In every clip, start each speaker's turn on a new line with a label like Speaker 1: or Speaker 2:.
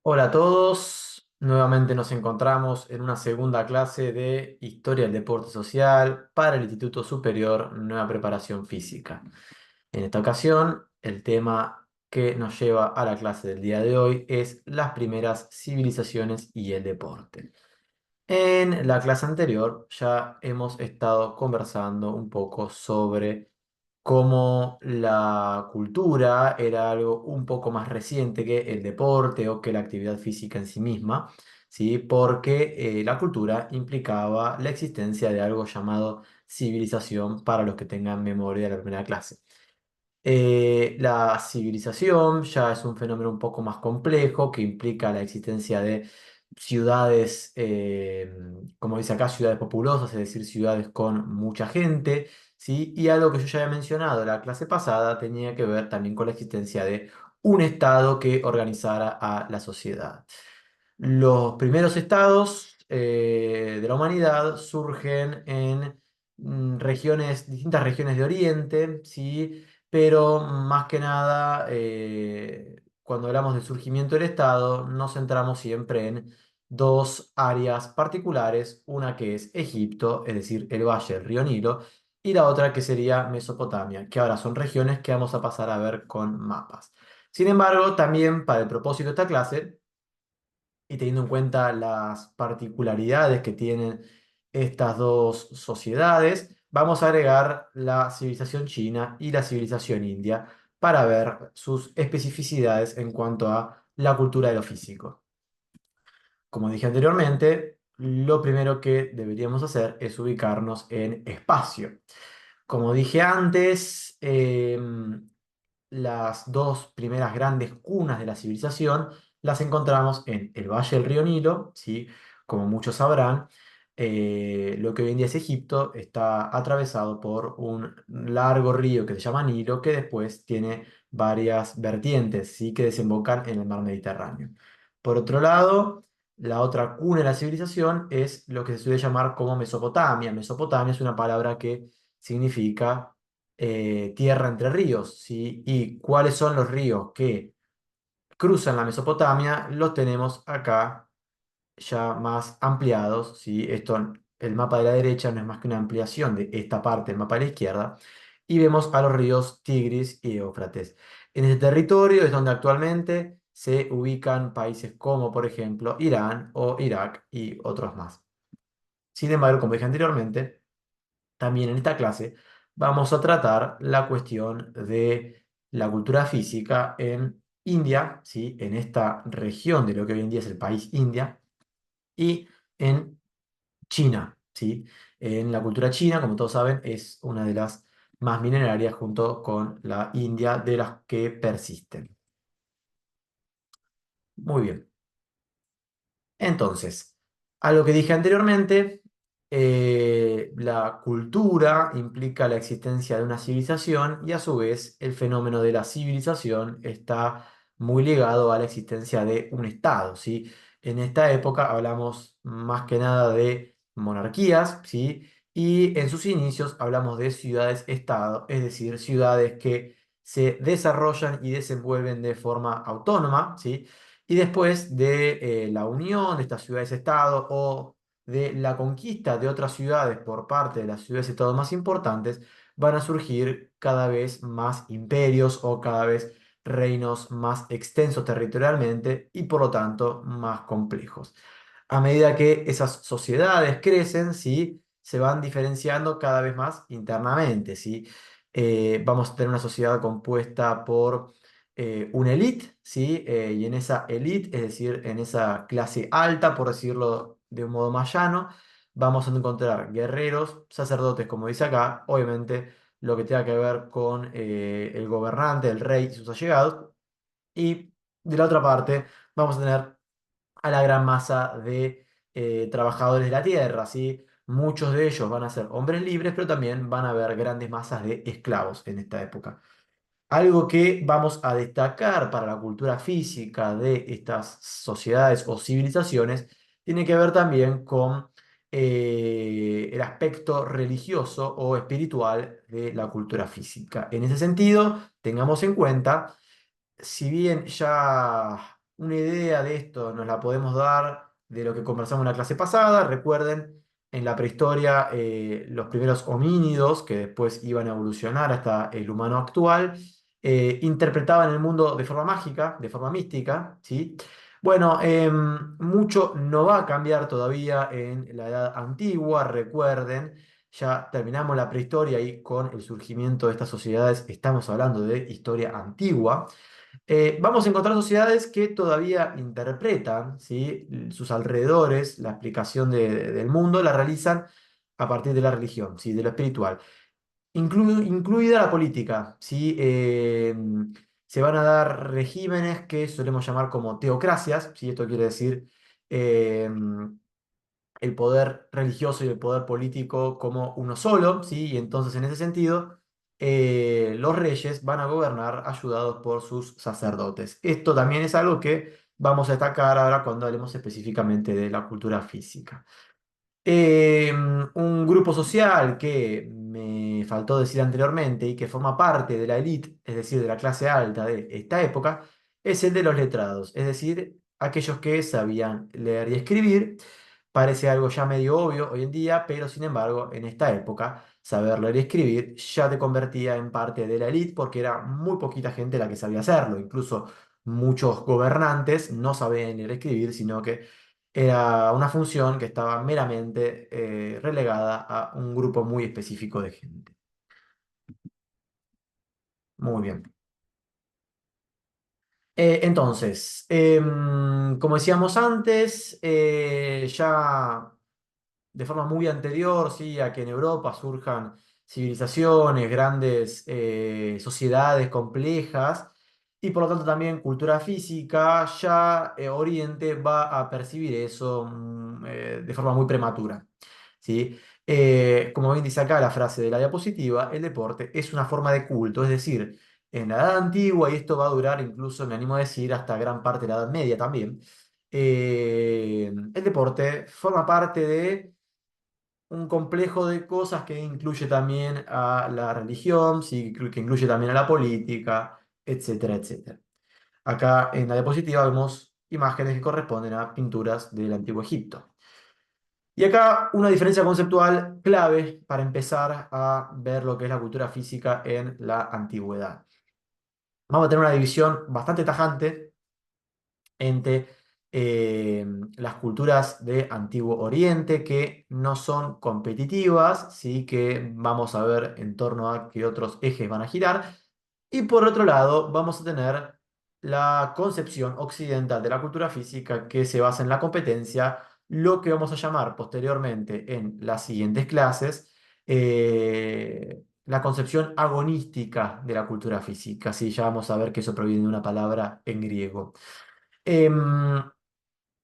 Speaker 1: Hola a todos, nuevamente nos encontramos en una segunda clase de Historia del Deporte Social para el Instituto Superior Nueva Preparación Física. En esta ocasión, el tema que nos lleva a la clase del día de hoy es las primeras civilizaciones y el deporte. En la clase anterior ya hemos estado conversando un poco sobre cómo la cultura era algo un poco más reciente que el deporte o que la actividad física en sí misma, ¿sí? Porque la cultura implicaba la existencia de algo llamado civilización para los que tengan memoria de la primera clase. La civilización ya es un fenómeno un poco más complejo que implica la existencia de ciudades, como dice acá, ciudades populosas, es decir, ciudades con mucha gente, ¿sí? Y algo que yo ya había mencionado la clase pasada tenía que ver también con la existencia de un estado que organizara a la sociedad. Los primeros estados de la humanidad surgen en distintas regiones de Oriente, ¿sí? Pero más que nada, cuando hablamos del surgimiento del Estado, nos centramos siempre en dos áreas particulares, una que es Egipto, es decir, el valle del río Nilo, y la otra que sería Mesopotamia, que ahora son regiones que vamos a pasar a ver con mapas. Sin embargo, también para el propósito de esta clase, y teniendo en cuenta las particularidades que tienen estas dos sociedades, vamos a agregar la civilización china y la civilización india para ver sus especificidades en cuanto a la cultura de lo físico. Como dije anteriormente, lo primero que deberíamos hacer es ubicarnos en espacio. Como dije antes, las dos primeras grandes cunas de la civilización las encontramos en el Valle del Río Nilo, ¿sí? Como muchos sabrán, lo que hoy en día es Egipto está atravesado por un largo río que se llama Nilo, que después tiene varias vertientes, ¿sí? Que desembocan en el mar Mediterráneo. Por otro lado, la otra cuna de la civilización es lo que se suele llamar como Mesopotamia. Mesopotamia es una palabra que significa tierra entre ríos, ¿sí? ¿Y cuáles son los ríos que cruzan la Mesopotamia? Los tenemos acá ya más ampliados, ¿sí? El mapa de la derecha no es más que una ampliación de esta parte del mapa de la izquierda, y vemos a los ríos Tigris y Éufrates. En este territorio es donde actualmente se ubican países como, por ejemplo, Irán o Irak y otros más. Sin embargo, como dije anteriormente, también en esta clase vamos a tratar la cuestión de la cultura física en India, ¿sí? En esta región de lo que hoy en día es el país India, y en China, ¿sí? En la cultura china, como todos saben, es una de las más milenarias junto con la India de las que persisten. Muy bien. Entonces, a lo que dije anteriormente, la cultura implica la existencia de una civilización y a su vez el fenómeno de la civilización está muy ligado a la existencia de un estado, ¿sí? En esta época hablamos más que nada de monarquías, ¿sí? Y en sus inicios hablamos de ciudades-estado, es decir, ciudades que se desarrollan y desenvuelven de forma autónoma, ¿sí? Y después de la unión de estas ciudades-estado o de la conquista de otras ciudades por parte de las ciudades-estado más importantes, van a surgir cada vez más imperios o cada vez reinos más extensos territorialmente y por lo tanto más complejos. A medida que esas sociedades crecen, ¿sí? Se van diferenciando cada vez más internamente, ¿sí? Vamos a tener una sociedad compuesta por una élite, ¿sí? Y en esa élite, es decir, en esa clase alta, por decirlo de un modo más llano, vamos a encontrar guerreros, sacerdotes, como dice acá, obviamente lo que tenga que ver con el gobernante, el rey y sus allegados. Y de la otra parte, vamos a tener a la gran masa de trabajadores de la tierra, ¿sí? Muchos de ellos van a ser hombres libres, pero también van a haber grandes masas de esclavos en esta época. Algo que vamos a destacar para la cultura física de estas sociedades o civilizaciones tiene que ver también con el aspecto religioso o espiritual de la cultura física. En ese sentido, tengamos en cuenta, si bien ya una idea de esto nos la podemos dar de lo que conversamos en la clase pasada. Recuerden, en la prehistoria, los primeros homínidos, que después iban a evolucionar hasta el humano actual, interpretaban el mundo de forma mágica, de forma mística, ¿sí? Bueno, mucho no va a cambiar todavía en la edad antigua, recuerden, ya terminamos la prehistoria y con el surgimiento de estas sociedades estamos hablando de historia antigua. Vamos a encontrar sociedades que todavía interpretan, ¿sí? Sus alrededores, la explicación del mundo, la realizan a partir de la religión, ¿sí? De lo espiritual, incluida la política, ¿sí? Se van a dar regímenes que solemos llamar como teocracias, ¿sí? Esto quiere decir eh, el poder religioso y el poder político como uno solo, ¿sí? Y entonces en ese sentido, los reyes van a gobernar ayudados por sus sacerdotes. Esto también es algo que vamos a destacar ahora cuando hablemos específicamente de la cultura física. Un grupo social que me faltó decir anteriormente y que forma parte de la élite, es decir, de la clase alta de esta época, es el de los letrados, es decir, aquellos que sabían leer y escribir. Parece algo ya medio obvio hoy en día, pero sin embargo, en esta época, saber leer y escribir ya te convertía en parte de la élite porque era muy poquita gente la que sabía hacerlo. Incluso muchos gobernantes no sabían leer y escribir, sino que era una función que estaba meramente relegada a un grupo muy específico de gente. Muy bien. Entonces, como decíamos antes, ya de forma muy anterior, ¿sí? A que en Europa surjan civilizaciones, grandes sociedades complejas y por lo tanto también cultura física, ya Oriente va a percibir eso de forma muy prematura, ¿sí? Como bien dice acá la frase de la diapositiva, el deporte es una forma de culto, es decir, en la Edad Antigua, y esto va a durar incluso, me animo a decir, hasta gran parte de la Edad Media también, el deporte forma parte de un complejo de cosas que incluye también a la religión, sí, que incluye también a la política, etcétera, etcétera. Acá en la diapositiva vemos imágenes que corresponden a pinturas del Antiguo Egipto. Y acá una diferencia conceptual clave para empezar a ver lo que es la cultura física en la antigüedad. Vamos a tener una división bastante tajante entre eh, las culturas de Antiguo Oriente que no son competitivas, ¿sí? Que vamos a ver en torno a qué otros ejes van a girar. Y por otro lado, vamos a tener la concepción occidental de la cultura física que se basa en la competencia, lo que vamos a llamar posteriormente en las siguientes clases, la concepción agonística de la cultura física. Sí, ya vamos a ver que eso proviene de una palabra en griego. Em,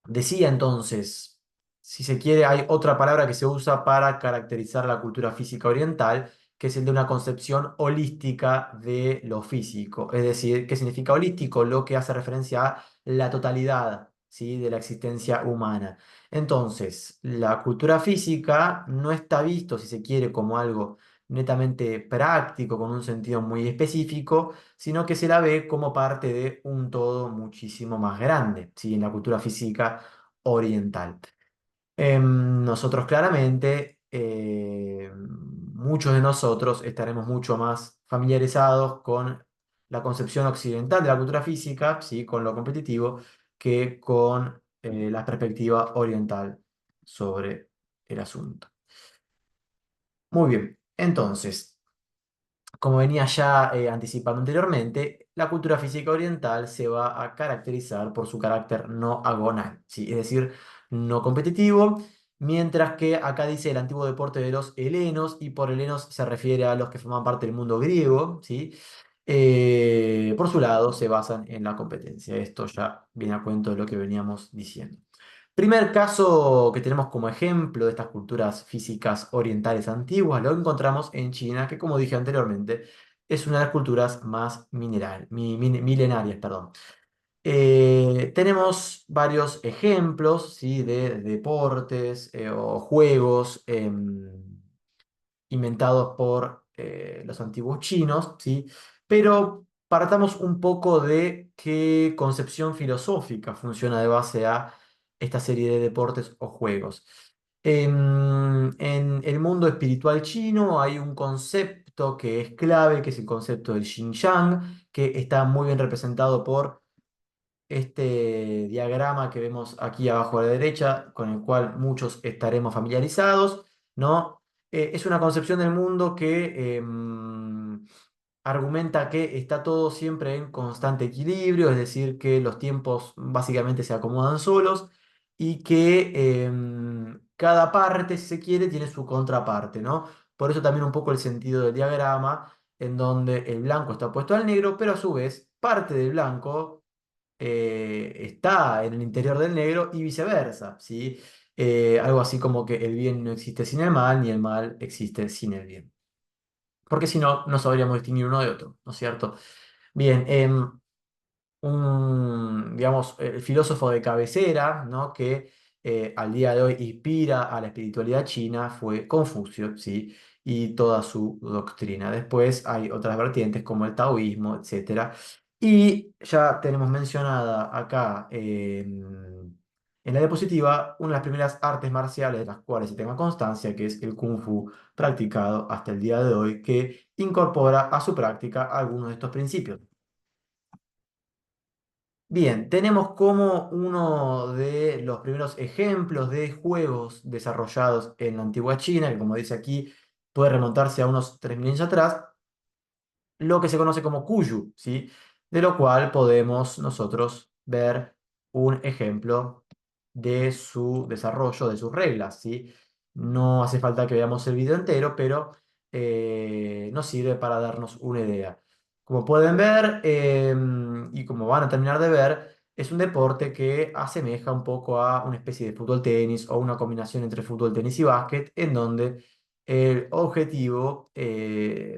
Speaker 1: Decía entonces, si se quiere, hay otra palabra que se usa para caracterizar la cultura física oriental, que es el de una concepción holística de lo físico. Es decir, ¿qué significa holístico? Lo que hace referencia a la totalidad, ¿sí? De la existencia humana. Entonces, la cultura física no está visto, si se quiere, como algo netamente práctico, con un sentido muy específico, sino que se la ve como parte de un todo muchísimo más grande, ¿sí? En la cultura física oriental. Nosotros claramente, muchos de nosotros estaremos mucho más familiarizados con la concepción occidental de la cultura física, ¿sí? Con lo competitivo, que con la perspectiva oriental sobre el asunto. Muy bien, entonces, como venía ya anticipando anteriormente, la cultura física oriental se va a caracterizar por su carácter no agonal, ¿sí? Es decir, no competitivo, mientras que acá dice el antiguo deporte de los helenos, y por helenos se refiere a los que forman parte del mundo griego, ¿sí? Por su lado, se basan en la competencia. Esto ya viene a cuento de lo que veníamos diciendo. Primer caso que tenemos como ejemplo de estas culturas físicas orientales antiguas lo encontramos en China, que como dije anteriormente, es una de las culturas más milenarias, perdón. Tenemos varios ejemplos, ¿sí? De deportes o juegos inventados por los antiguos chinos, ¿sí? Pero partamos un poco de qué concepción filosófica funciona de base a esta serie de deportes o juegos. En el mundo espiritual chino hay un concepto que es clave, que es el concepto del Xinjiang, que está muy bien representado por este diagrama que vemos aquí abajo a la derecha, con el cual muchos estaremos familiarizados, ¿no? Es una concepción del mundo que argumenta que está todo siempre en constante equilibrio, es decir, que los tiempos básicamente se acomodan solos y que cada parte, si se quiere, tiene su contraparte, ¿no? Por eso también un poco el sentido del diagrama, en donde el blanco está opuesto al negro, pero a su vez parte del blanco está en el interior del negro y viceversa, ¿sí? Algo así como que el bien no existe sin el mal, ni el mal existe sin el bien. Porque si no, no sabríamos distinguir uno de otro, ¿no es cierto? Bien, digamos, el filósofo de cabecera, ¿no? Que al día de hoy inspira a la espiritualidad china fue Confucio, ¿sí? Y toda su doctrina. Después hay otras vertientes como el taoísmo, etcétera. Y ya tenemos mencionada acá en la diapositiva una de las primeras artes marciales de las cuales se tenga constancia, que es el Kung Fu practicado hasta el día de hoy, que incorpora a su práctica algunos de estos principios. Bien, tenemos como uno de los primeros ejemplos de juegos desarrollados en la antigua China, que como dice aquí, puede remontarse a unos 3000 años atrás, lo que se conoce como Kuyu, ¿sí? De lo cual podemos nosotros ver un ejemplo de su desarrollo, de sus reglas, ¿sí? No hace falta que veamos el video entero, pero nos sirve para darnos una idea. Como pueden ver, y como van a terminar de ver, es un deporte que asemeja un poco a una especie de fútbol-tenis o una combinación entre fútbol, tenis y básquet, en donde el objetivo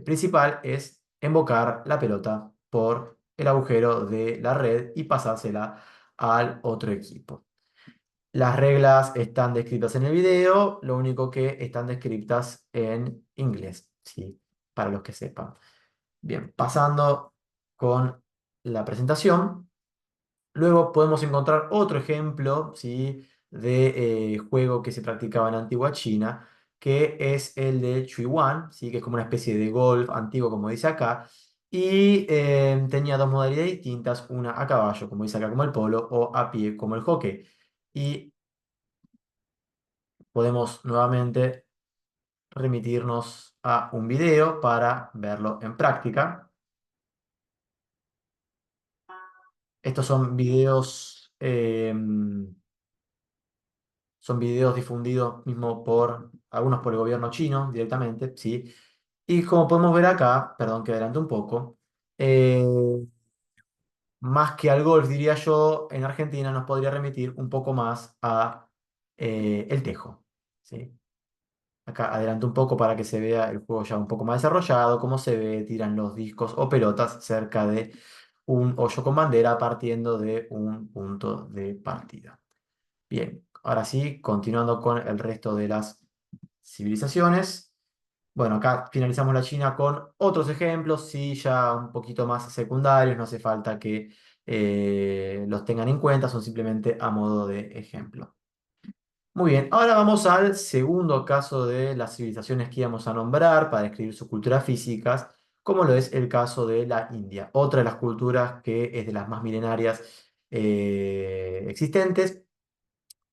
Speaker 1: principal es embocar la pelota por el agujero de la red y pasársela al otro equipo. Las reglas están descritas en el video, lo único que están descritas en inglés, ¿sí? Para los que sepan. Bien, pasando con la presentación. Luego podemos encontrar otro ejemplo, ¿sí? De juego que se practicaba en la antigua China, que es el de Chuiwan, ¿sí? Que es como una especie de golf antiguo, como dice acá, y tenía dos modalidades distintas, una a caballo, como dice acá, como el polo, o a pie, como el hockey. Y podemos nuevamente remitirnos a un video para verlo en práctica. Estos son videos difundidos mismo por algunos por el gobierno chino directamente, ¿sí? Y como podemos ver acá, perdón que adelante un poco, eh, más que al golf, diría yo, en Argentina nos podría remitir un poco más a el tejo, ¿sí? Acá adelanto un poco para que se vea el juego ya un poco más desarrollado, cómo se ve, tiran los discos o pelotas cerca de un hoyo con bandera partiendo de un punto de partida. Bien, ahora sí, continuando con el resto de las civilizaciones. Bueno, acá finalizamos la China con otros ejemplos, sí, ya un poquito más secundarios, no hace falta que los tengan en cuenta, son simplemente a modo de ejemplo. Muy bien, ahora vamos al segundo caso de las civilizaciones que íbamos a nombrar para describir sus culturas físicas, como lo es el caso de la India, otra de las culturas que es de las más milenarias existentes.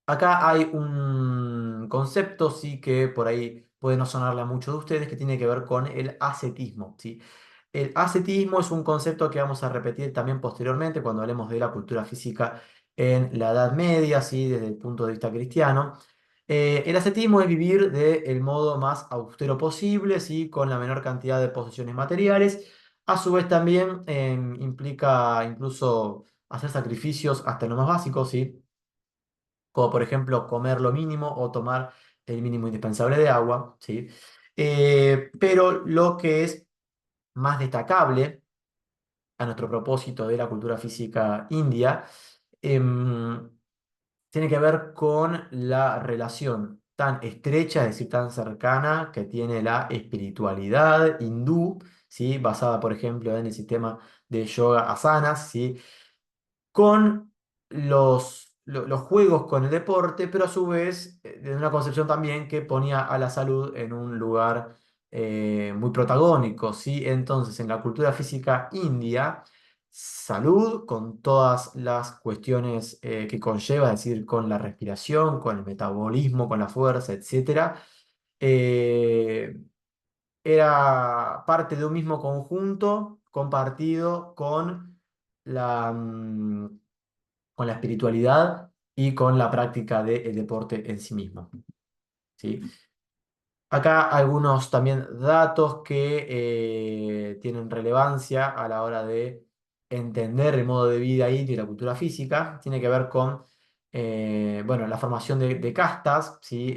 Speaker 1: Acá hay un concepto, sí, que por ahí puede no sonarle a muchos de ustedes, que tiene que ver con el ascetismo, ¿sí? El ascetismo es un concepto que vamos a repetir también posteriormente cuando hablemos de la cultura física en la Edad Media, ¿sí? Desde el punto de vista cristiano. El ascetismo es vivir del modo más austero posible, ¿sí? Con la menor cantidad de posesiones materiales. A su vez también implica incluso hacer sacrificios hasta lo más básico, ¿sí? Como por ejemplo comer lo mínimo o tomar el mínimo indispensable de agua, ¿sí? Pero lo que es más destacable a nuestro propósito de la cultura física india, em, tiene que ver con la relación tan estrecha, es decir, tan cercana que tiene la espiritualidad hindú, ¿sí? Basada, por ejemplo, en el sistema de yoga asanas, ¿sí? Con los juegos con el deporte, pero a su vez de una concepción también que ponía a la salud en un lugar muy protagónico, ¿sí? Entonces, en la cultura física india, salud con todas las cuestiones que conlleva, es decir, con la respiración, con el metabolismo, con la fuerza, etcétera, eh, era parte de un mismo conjunto compartido la, con la espiritualidad y con la práctica del deporte en sí mismo, ¿sí? Acá algunos también datos que tienen relevancia a la hora de entender el modo de vida indio y la cultura física. Tiene que ver con bueno, la formación de castas, ¿sí?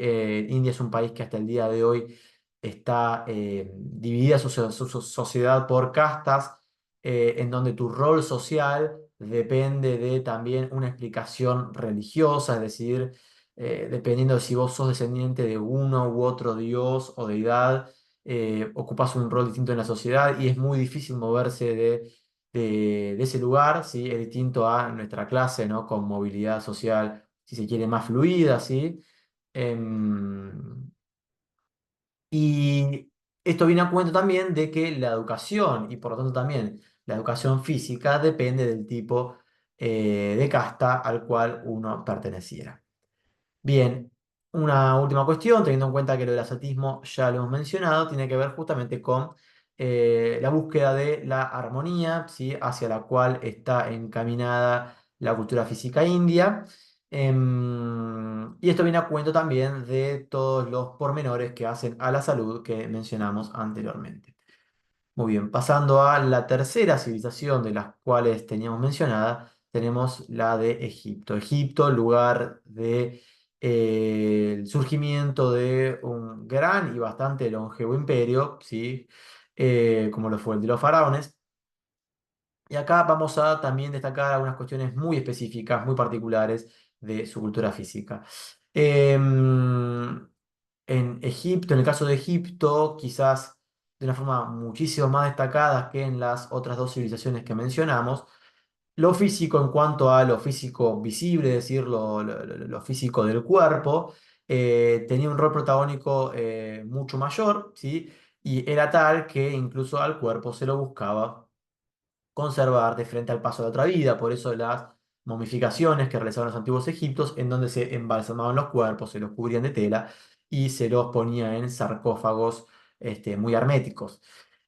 Speaker 1: India es un país que hasta el día de hoy está dividida su sociedad por castas, en donde tu rol social depende de también una explicación religiosa, es decir, dependiendo de si vos sos descendiente de uno u otro dios o deidad, ocupas un rol distinto en la sociedad y es muy difícil moverse de ese lugar, ¿sí? Es distinto a nuestra clase, ¿no? Con movilidad social, si se quiere, más fluida, ¿sí? Em, y esto viene a cuento también de que la educación y por lo tanto también la educación física depende del tipo de casta al cual uno perteneciera. Bien, una última cuestión, teniendo en cuenta que lo del ascetismo ya lo hemos mencionado, tiene que ver justamente con la búsqueda de la armonía, ¿sí? Hacia la cual está encaminada la cultura física india. Y esto viene a cuento también de todos los pormenores que hacen a la salud que mencionamos anteriormente. Muy bien, pasando a la tercera civilización de las cuales teníamos mencionada, tenemos la de Egipto. Egipto, lugar de el surgimiento de un gran y bastante longevo imperio, ¿sí? Como lo fue el de los faraones. Y acá vamos a también destacar algunas cuestiones muy específicas, muy particulares de su cultura física. En Egipto, en el caso de Egipto, quizás de una forma muchísimo más destacada que en las otras dos civilizaciones que mencionamos, lo físico en cuanto a lo físico visible, es decir, lo físico del cuerpo, tenía un rol protagónico mucho mayor, ¿sí? Y era tal que incluso al cuerpo se lo buscaba conservar frente al paso de otra vida. Por eso las momificaciones que realizaban los antiguos egipcios, en donde se embalsamaban los cuerpos, se los cubrían de tela y se los ponía en sarcófagos muy herméticos.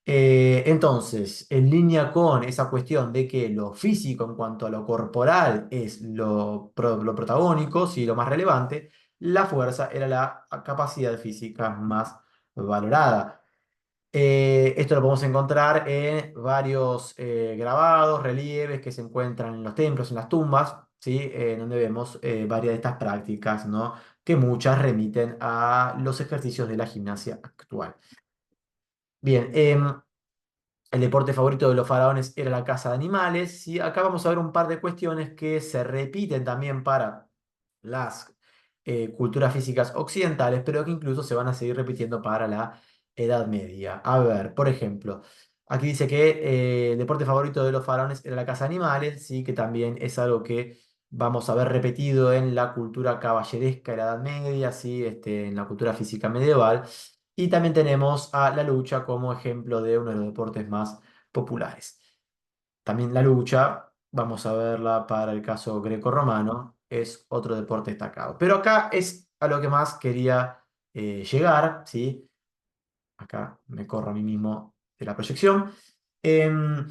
Speaker 1: Entonces, en línea con esa cuestión de que lo físico en cuanto a lo corporal es lo protagónico, sí, lo más relevante, la fuerza era la capacidad física más valorada. Esto lo podemos encontrar en varios grabados, relieves que se encuentran en los templos, en las tumbas, ¿sí? Donde vemos varias de estas prácticas, ¿no? Que muchas remiten a los ejercicios de la gimnasia actual. Bien, el deporte favorito de los faraones era la caza de animales, y acá vamos a ver un par de cuestiones que se repiten también para las culturas físicas occidentales, pero que incluso se van a seguir repitiendo para la Edad Media. A ver, por ejemplo, aquí dice que el deporte favorito de los faraones era la caza de animales, sí, que también es algo que vamos a ver repetido en la cultura caballeresca de la Edad Media, sí, en la cultura física medieval. Y también tenemos a la lucha como ejemplo de uno de los deportes más populares. También la lucha, vamos a verla para el caso greco-romano, es otro deporte destacado. Pero acá es a lo que más quería llegar, ¿sí? Acá me corro a mí mismo de la proyección. Em,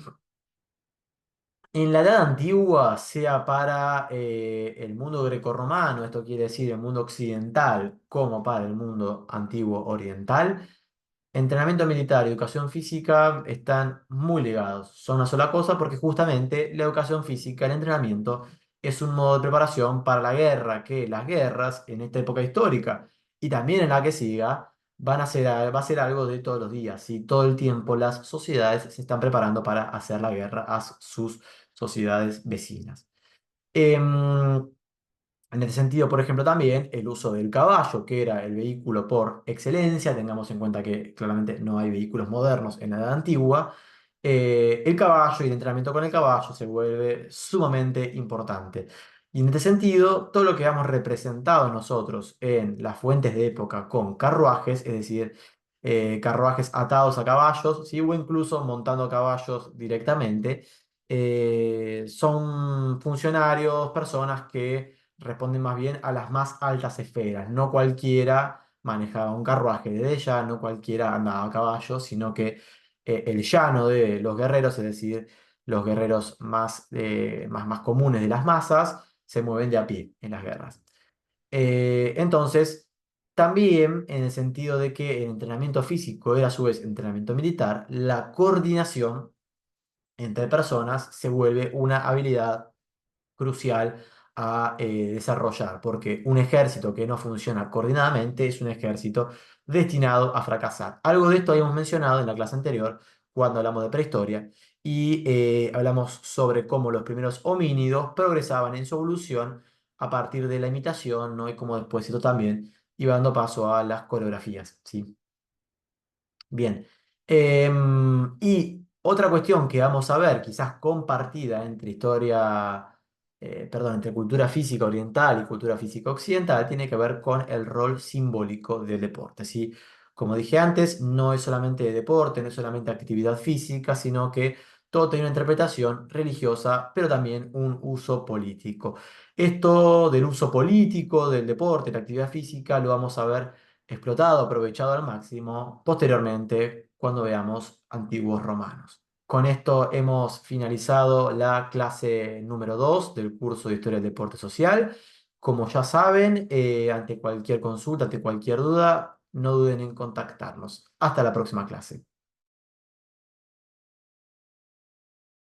Speaker 1: en la Edad Antigua, sea para el mundo grecorromano, esto quiere decir el mundo occidental, como para el mundo antiguo oriental, entrenamiento militar y educación física están muy ligados. Son una sola cosa porque justamente la educación física, el entrenamiento, es un modo de preparación para la guerra, que las guerras en esta época histórica y también en la que siga van a ser, va a ser algo de todos los días. Y todo el tiempo las sociedades se están preparando para hacer la guerra a sus sociedades vecinas. Em, en este sentido, por ejemplo, también el uso del caballo, que era el vehículo por excelencia, tengamos en cuenta que claramente no hay vehículos modernos en la edad antigua, el caballo y el entrenamiento con el caballo se vuelve sumamente importante. Y en este sentido, todo lo que hemos representado nosotros en las fuentes de época con carruajes, es decir, carruajes atados a caballos, ¿sí? O incluso montando caballos directamente, son funcionarios, personas que responden más bien a las más altas esferas. No cualquiera manejaba un carruaje desde ya, no cualquiera andaba a caballo, sino que el llano de los guerreros, es decir, los guerreros más comunes de las masas, se mueven de a pie en las guerras. Entonces, también en el sentido de que el entrenamiento físico era a su vez entrenamiento militar, la coordinación entre personas se vuelve una habilidad crucial a desarrollar, porque un ejército que no funciona coordinadamente es un ejército destinado a fracasar. Algo de esto habíamos mencionado en la clase anterior, cuando hablamos de prehistoria, y hablamos sobre cómo los primeros homínidos progresaban en su evolución a partir de la imitación, ¿no? Y cómo después esto también iba dando paso a las coreografías, ¿sí? Bien. Y otra cuestión que vamos a ver, quizás compartida entre entre cultura física oriental y cultura física occidental, tiene que ver con el rol simbólico del deporte, ¿sí? Como dije antes, no es solamente deporte, no es solamente actividad física, sino que todo tiene una interpretación religiosa, pero también un uso político. Esto del uso político, del deporte, la actividad física, lo vamos a ver explotado, aprovechado al máximo posteriormente cuando veamos antiguos romanos. Con esto hemos finalizado la clase número 2 del curso de Historia del Deporte Social. Como ya saben, ante cualquier consulta, ante cualquier duda, no duden en contactarnos. Hasta la próxima clase.